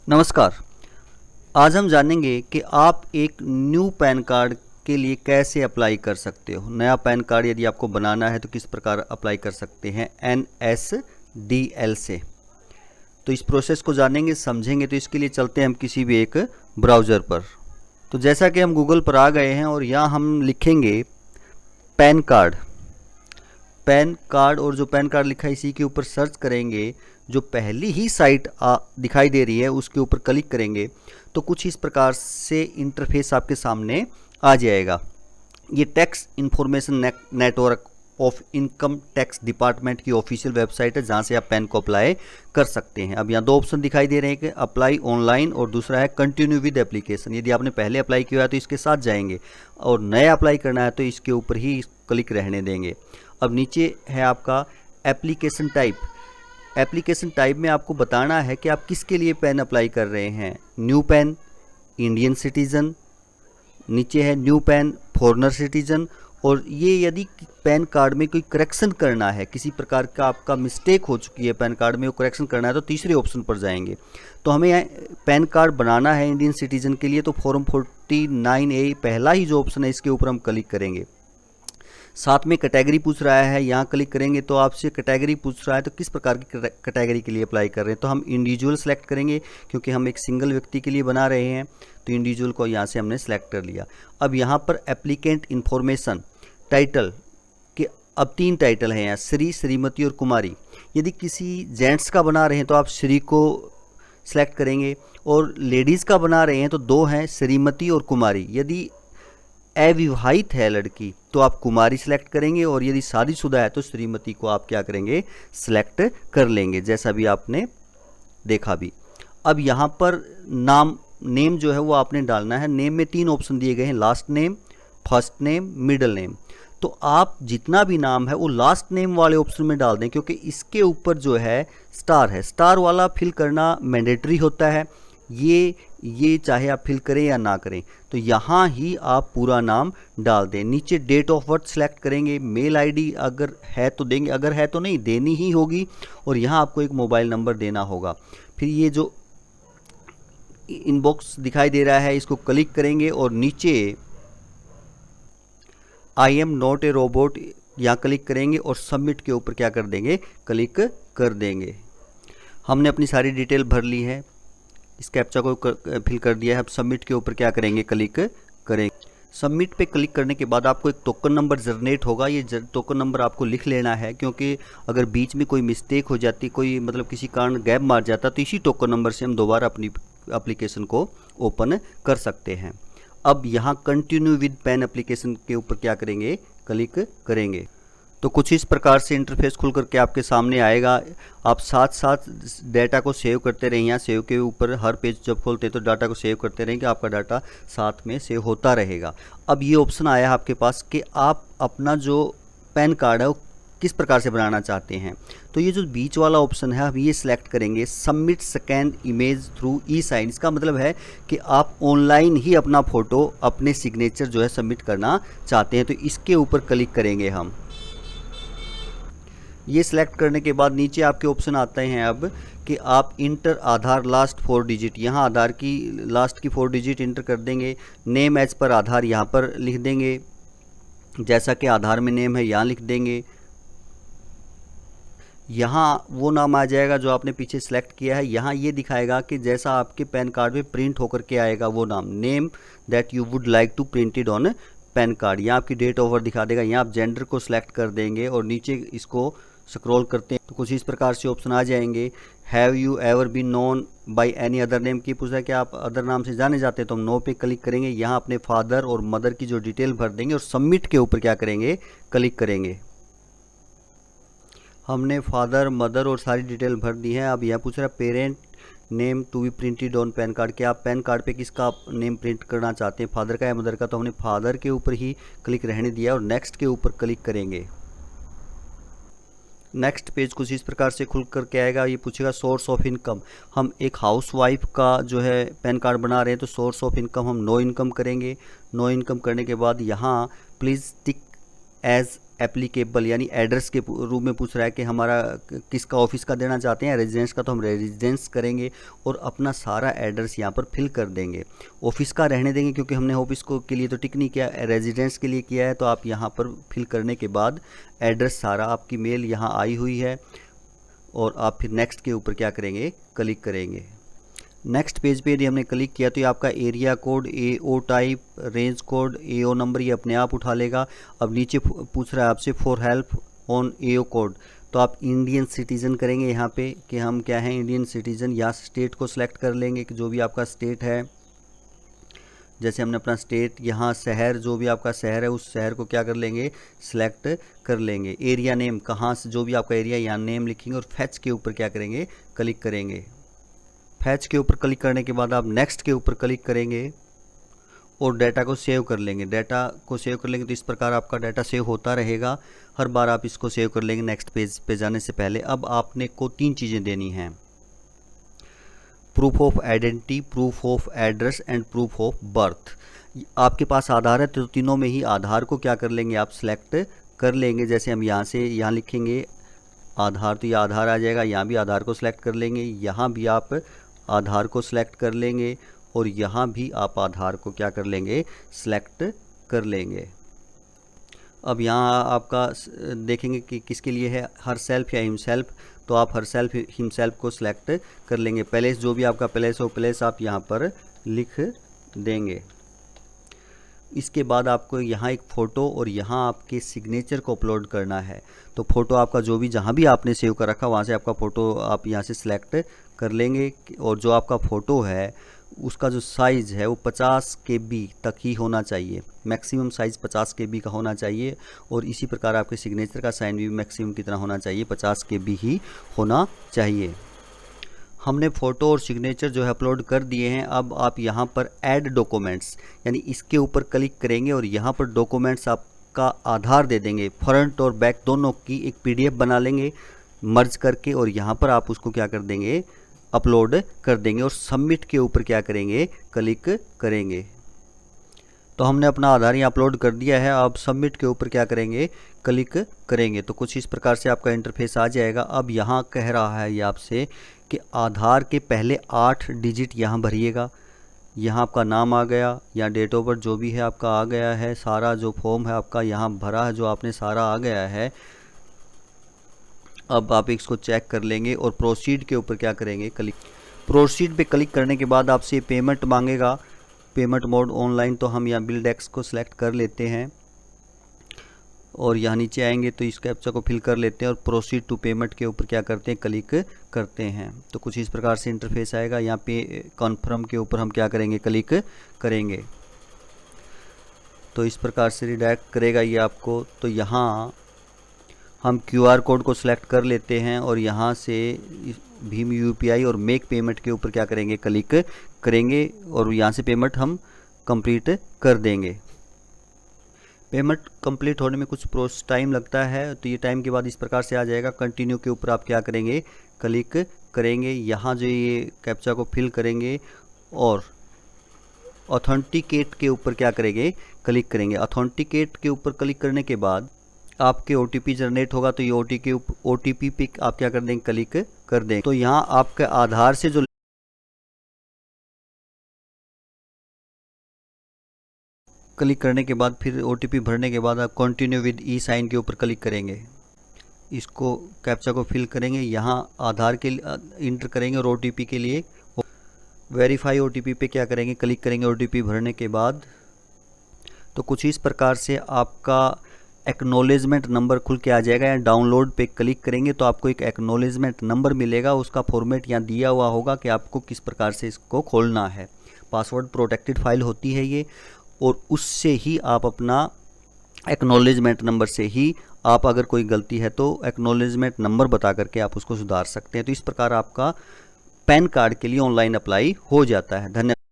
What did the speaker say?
नमस्कार। आज हम जानेंगे कि आप एक न्यू पैन कार्ड के लिए कैसे अप्लाई कर सकते हो। नया पैन कार्ड यदि आपको बनाना है तो किस प्रकार अप्लाई कर सकते हैं NSDL से। तो इस प्रोसेस को जानेंगे, समझेंगे। तो इसके लिए चलते हैं हम किसी भी एक ब्राउज़र पर। तो जैसा कि हम गूगल पर आ गए हैं और यहाँ हम लिखेंगे पैन कार्ड। पैन कार्ड और जो पैन कार्ड लिखा है इसी के ऊपर सर्च करेंगे। जो पहली ही साइट दिखाई दे रही है उसके ऊपर क्लिक करेंगे तो कुछ इस प्रकार से इंटरफेस आपके सामने आ जाएगा। ये tax information network of income tax department की ऑफिशियल वेबसाइट है जहाँ से आप पैन को अप्लाई कर सकते हैं। अब यहाँ दो ऑप्शन दिखाई दे रहे हैं कि अप्लाई ऑनलाइन और दूसरा है कंटिन्यू विद एप्लीकेशन। यदि आपने पहले अप्लाई किया है तो इसके साथ जाएंगे और नया अप्लाई करना है तो इसके ऊपर ही क्लिक रहने देंगे। अब नीचे है आपका एप्लीकेशन टाइप। एप्लीकेशन टाइप में आपको बताना है कि आप किसके लिए पैन अप्लाई कर रहे हैं। न्यू पैन, इंडियन सिटीज़न, नीचे है न्यू पैन, फॉरेनर सिटीज़न। और ये यदि पैन कार्ड में कोई करेक्शन करना है, किसी प्रकार का आपका मिस्टेक हो चुकी है पैन कार्ड में, वो करेक्शन करना है तो तीसरे ऑप्शन पर जाएंगे। तो हमें यहाँ पैन कार्ड बनाना है इंडियन सिटीज़न के लिए तो फॉर्म 49A पहला ही जो ऑप्शन है इसके ऊपर हम क्लिक करेंगे। साथ में कैटेगरी पूछ रहा है, यहाँ क्लिक करेंगे तो आपसे कैटेगरी पूछ रहा है तो किस प्रकार की कैटेगरी के लिए अप्लाई कर रहे हैं। तो हम इंडिविजुअल सेलेक्ट करेंगे क्योंकि हम एक सिंगल व्यक्ति के लिए बना रहे हैं। तो इंडिविजुअल को यहाँ से हमने सेलेक्ट कर लिया। अब यहाँ पर एप्लीकेंट इन्फॉर्मेशन टाइटल के अब 3 टाइटल हैं यहाँ, श्री, श्रीमती और कुमारी। यदि किसी जेंट्स का बना रहे हैं तो आप श्री को सिलेक्ट करेंगे और लेडीज़ का बना रहे हैं तो 2 हैं, श्रीमती और कुमारी। यदि अविवाहित है लड़की तो आप कुमारी सेलेक्ट करेंगे और यदि शादीशुदा है तो श्रीमती को आप क्या करेंगे, सेलेक्ट कर लेंगे, जैसा भी आपने देखा भी। अब यहाँ पर नेम जो है वो आपने डालना है। नेम में 3 ऑप्शन दिए गए हैं, last name, first name, middle name. तो आप जितना भी नाम है वो लास्ट नेम वाले ऑप्शन में डाल दें क्योंकि इसके ऊपर जो है स्टार वाला फिल करना मैंडेटरी होता है। ये चाहे आप फिल करें या ना करें। तो यहाँ ही आप पूरा नाम डाल दें। नीचे डेट ऑफ बर्थ सेलेक्ट करेंगे। मेल आईडी अगर है तो देंगे, अगर है तो नहीं देनी ही होगी। और यहाँ आपको एक मोबाइल नंबर देना होगा। फिर ये जो इनबॉक्स दिखाई दे रहा है इसको क्लिक करेंगे और नीचे I am not a robot यहाँ क्लिक करेंगे और सबमिट के ऊपर क्या कर देंगे, क्लिक कर देंगे। हमने अपनी सारी डिटेल भर ली है, इस कैप्चा को फिल कर दिया है। अब सबमिट के ऊपर क्या करेंगे, क्लिक करेंगे। सबमिट पे क्लिक करने के बाद आपको एक टोकन नंबर जनरेट होगा। ये टोकन नंबर आपको लिख लेना है क्योंकि अगर बीच में कोई मिस्टेक हो जाती, कोई मतलब किसी कारण गैप मार जाता तो इसी टोकन नंबर से हम दोबारा अपनी एप्लीकेशन को ओपन कर सकते हैं। अब यहाँ कंटिन्यू विद पैन एप्लीकेशन के ऊपर क्या करेंगे, क्लिक करेंगे। तो कुछ इस प्रकार से इंटरफेस खुल करके आपके सामने आएगा। आप साथ साथ डाटा को सेव करते रहें। यहाँ सेव के ऊपर हर पेज जब खोलते हैं तो डाटा को सेव करते रहेंगे, आपका डाटा साथ में सेव होता रहेगा। अब ये ऑप्शन आया है आपके पास कि आप अपना जो पैन कार्ड है वो किस प्रकार से बनाना चाहते हैं। तो ये जो बीच वाला ऑप्शन है आप ये सिलेक्ट करेंगे, submit scan image through e-sign. इसका मतलब है कि आप ऑनलाइन ही अपना फ़ोटो, अपने सिग्नेचर जो है सबमिट करना चाहते हैं। तो इसके ऊपर क्लिक करेंगे हम। ये सिलेक्ट करने के बाद नीचे आपके ऑप्शन आते हैं अब कि आप इंटर आधार लास्ट 4 डिजिट। यहाँ आधार की लास्ट की 4 डिजिट इंटर कर देंगे। नेम एज पर आधार यहाँ पर लिख देंगे, जैसा कि आधार में नेम है यहाँ लिख देंगे। यहाँ वो नाम आ जाएगा जो आपने पीछे सेलेक्ट किया है। यहाँ ये दिखाएगा कि जैसा आपके पैन कार्ड में प्रिंट होकर के आएगा वो नाम, name that you would like to printed on PAN card. यहाँ आपकी डेट ऑफ बर्थ दिखा देगा। यहाँ आप जेंडर को सिलेक्ट कर देंगे और नीचे इसको स्क्रॉल करते हैं तो कुछ इस प्रकार से ऑप्शन आ जाएंगे। Have you ever been known by any other name की पूछा है कि आप अदर नाम से जाने जाते हैं तो हम नो पे क्लिक करेंगे। यहाँ अपने फादर और मदर की जो डिटेल भर देंगे और सबमिट के ऊपर क्या करेंगे, क्लिक करेंगे। हमने फादर, मदर और सारी डिटेल भर दी है। अब यह पूछ रहा है parent name to be printed on PAN card, कि आप पैन कार्ड पे किसका नेम प्रिंट करना चाहते हैं, फादर का या मदर का। तो हमने फादर के ऊपर ही क्लिक रहने दिया और नेक्स्ट के ऊपर क्लिक करेंगे। नेक्स्ट पेज कुछ इस प्रकार से खुल करके आएगा। ये पूछेगा सोर्स ऑफ इनकम। हम एक हाउसवाइफ का जो है पैन कार्ड बना रहे हैं तो सोर्स ऑफ इनकम हम नो इनकम करेंगे। नो इनकम करने के बाद यहाँ प्लीज़ टिक एज एप्लीकेबल यानी एड्रेस के रूप में पूछ रहा है कि हमारा किसका ऑफिस का देना चाहते हैं, रेजिडेंस का, तो हम रेजिडेंस करेंगे और अपना सारा एड्रेस यहाँ पर फिल कर देंगे। ऑफिस का रहने देंगे क्योंकि हमने ऑफिस को के लिए तो टिक नहीं किया, रेजिडेंस के लिए किया है, तो आप यहाँ पर फिल करने के बाद एड्रेस सारा आपकी मेल यहाँ आई हुई है और आप फिर नेक्स्ट के ऊपर क्या करेंगे, क्लिक करेंगे। नेक्स्ट पेज पे यदि हमने क्लिक किया तो ये आपका area code, AO type, range code, AO number ये अपने आप उठा लेगा। अब नीचे पूछ रहा है आपसे for help on AO code, तो आप इंडियन सिटीज़न करेंगे यहाँ पे कि हम क्या हैं, इंडियन सिटीज़न। या स्टेट को सिलेक्ट कर लेंगे कि जो भी आपका स्टेट है, जैसे हमने अपना स्टेट, यहाँ शहर, जो भी आपका शहर है उस शहर को क्या कर लेंगे, सिलेक्ट कर लेंगे। एरिया नेम, कहाँ से जो भी आपका एरिया, यहाँ नेम लिखेंगे और फैच के ऊपर क्या करेंगे, क्लिक करेंगे। फैच के ऊपर क्लिक करने के बाद आप नेक्स्ट के ऊपर क्लिक करेंगे और डाटा को सेव कर लेंगे। डाटा को सेव कर लेंगे तो इस प्रकार आपका डाटा सेव होता रहेगा, हर बार आप इसको सेव कर लेंगे नेक्स्ट पेज पे जाने से पहले। अब आपने को 3 चीज़ें देनी हैं, proof of identity, proof of address and proof of birth. आपके पास आधार है तो तीनों में ही आधार को क्या कर लेंगे, आप सिलेक्ट कर लेंगे। जैसे हम यहाँ से यहाँ लिखेंगे आधार तो ये आधार आ जाएगा, यहाँ भी आधार को सिलेक्ट कर लेंगे, यहाँ भी आप आधार को सिलेक्ट कर लेंगे और यहाँ भी आप आधार को क्या कर लेंगे, सिलेक्ट कर लेंगे। अब यहाँ आपका देखेंगे कि किसके लिए है, हर सेल्फ या हिमसेल्फ, तो आप हर सेल्फ हिमसेल्फ को सिलेक्ट कर लेंगे। प्लेस, जो भी आपका प्लेस हो, प्लेस आप यहाँ पर लिख देंगे। इसके बाद आपको यहाँ एक फ़ोटो और यहाँ आपके सिग्नेचर को अपलोड करना है। तो फ़ोटो आपका जो भी जहाँ भी आपने सेव कर रखा वहाँ से आपका फ़ोटो आप यहाँ से सिलेक्ट कर लेंगे और जो आपका फ़ोटो है उसका जो साइज़ है वो 50 KB तक ही होना चाहिए, मैक्सिमम साइज़ 50 KB का होना चाहिए। और इसी प्रकार आपके सिग्नेचर का साइन भी मैक्सिमम कितना होना चाहिए, 50 KB ही होना चाहिए। हमने फ़ोटो और सिग्नेचर जो है अपलोड कर दिए हैं। अब आप यहाँ पर ऐड डॉक्यूमेंट्स यानी इसके ऊपर क्लिक करेंगे और यहाँ पर डॉक्यूमेंट्स आपका आधार दे देंगे, फ्रंट और बैक दोनों की एक PDF बना लेंगे मर्ज करके और यहाँ पर आप उसको क्या कर देंगे, अपलोड कर देंगे और सबमिट के ऊपर क्या करेंगे, क्लिक करेंगे। तो हमने अपना आधार यहाँ अपलोड कर दिया है, अब सबमिट के ऊपर क्या करेंगे, क्लिक करेंगे। तो कुछ इस प्रकार से आपका इंटरफेस आ जाएगा। अब यहाँ कह रहा है ये आपसे कि आधार के पहले 8 डिजिट यहाँ भरिएगा। यहाँ आपका नाम आ गया, यहाँ डेट ऑफ बर्थ जो भी है आपका आ गया है, सारा जो फॉर्म है आपका यहाँ भरा है, जो आपने सारा आ गया है। अब आप इसको चेक कर लेंगे और प्रोसीड के ऊपर क्या करेंगे, क्लिक। प्रोसीड पे क्लिक करने के बाद आपसे पेमेंट मांगेगा, पेमेंट मोड ऑनलाइन, तो हम यहाँ बिल डेस्क को सिलेक्ट कर लेते हैं और यहाँ नीचे आएंगे तो इस कैप्चा को फिल कर लेते हैं और प्रोसीड टू पेमेंट के ऊपर क्या करते हैं, क्लिक करते हैं। तो कुछ इस प्रकार से इंटरफेस आएगा। यहाँ पे कन्फर्म के ऊपर हम क्या करेंगे, क्लिक करेंगे। तो इस प्रकार से रिडायरेक्ट करेगा ये आपको। तो यहाँ हम QR कोड को सिलेक्ट कर लेते हैं और यहाँ से भीम UPI और मेक पेमेंट के ऊपर क्या करेंगे, क्लिक करेंगे और यहाँ से पेमेंट हम कंप्लीट कर देंगे। पेमेंट कंप्लीट होने में कुछ टाइम लगता है, तो ये टाइम के बाद इस प्रकार से आ जाएगा। कंटिन्यू के ऊपर आप क्या करेंगे, क्लिक करेंगे। यहाँ जो ये कैप्चा को फिल करेंगे और ऑथेंटिकेट के ऊपर क्या करेंगे, क्लिक करेंगे। ऑथेंटिकेट के ऊपर क्लिक करने के बाद आपके OTP जनरेट होगा, तो ये OTP पे आप क्या कर देंगे, क्लिक कर देंगे। तो यहाँ आपके आधार से जो क्लिक करने के बाद फिर OTP भरने के बाद आप कंटिन्यू विद ई-साइन के ऊपर क्लिक करेंगे। इसको कैप्चा को फिल करेंगे, यहाँ आधार के इंटर करेंगे और OTP के लिए वेरीफाई OTP पे क्या करेंगे, क्लिक करेंगे। OTP भरने के बाद तो कुछ इस प्रकार से आपका एक्नॉलेजमेंट नंबर खुल के आ जाएगा। या डाउनलोड पे क्लिक करेंगे तो आपको एक एक्नॉलेजमेंट नंबर मिलेगा, उसका फॉर्मेट यहाँ दिया हुआ होगा कि आपको किस प्रकार से इसको खोलना है। पासवर्ड प्रोटेक्टेड फाइल होती है ये, और उससे ही आप अपना एक्नॉलेजमेंट नंबर से ही आप अगर कोई गलती है तो एक्नॉलेजमेंट नंबर बता करके आप उसको सुधार सकते हैं। तो इस प्रकार आपका पैन कार्ड के लिए ऑनलाइन अप्लाई हो जाता है। धन्यवाद।